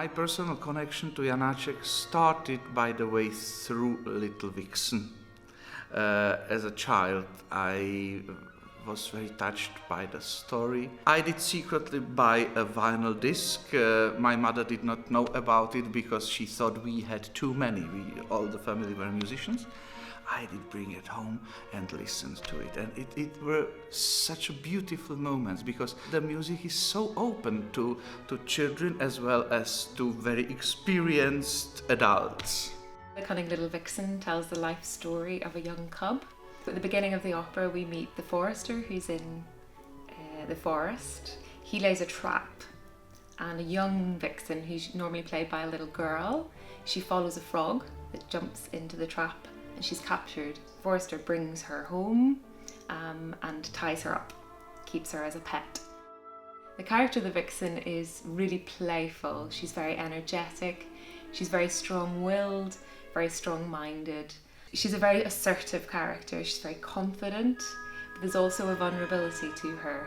My personal connection to Janáček started, by the way, through Little Vixen. As a child, I was very touched by the story. I did secretly buy a vinyl disc. My mother did not know about it because she thought we had too many. All the family were musicians. I did bring it home and listened to it, and it were such beautiful moments because the music is so open to children as well as to very experienced adults. The Cunning Little Vixen tells the life story of a young cub. At the beginning of the opera we meet the forester who's in the forest. He lays a trap, and a young vixen who's normally played by a little girl, she follows a frog that jumps into the trap and she's captured. Forrester brings her home and ties her up, keeps her as a pet. The character of the vixen is really playful. She's very energetic, she's very strong-willed, very strong-minded. She's a very assertive character, she's very confident, but there's also a vulnerability to her.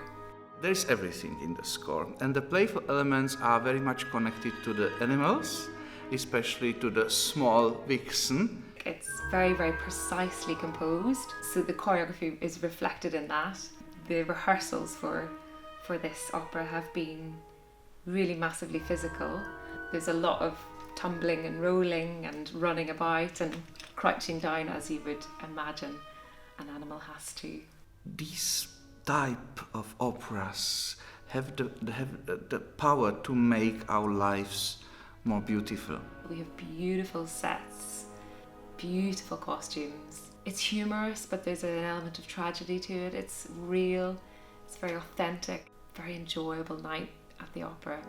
There's everything in the score, and the playful elements are very much connected to the animals, especially to the small vixen. It's very, very precisely composed, so the choreography is reflected in that. The rehearsals for this opera have been really massively physical. There's a lot of tumbling and rolling and running about and crouching down, as you would imagine an animal has to. These type of operas have the power to make our lives more beautiful. We have beautiful sets, beautiful costumes. It's humorous, but there's an element of tragedy to it. It's real, it's very authentic, very enjoyable night at the opera.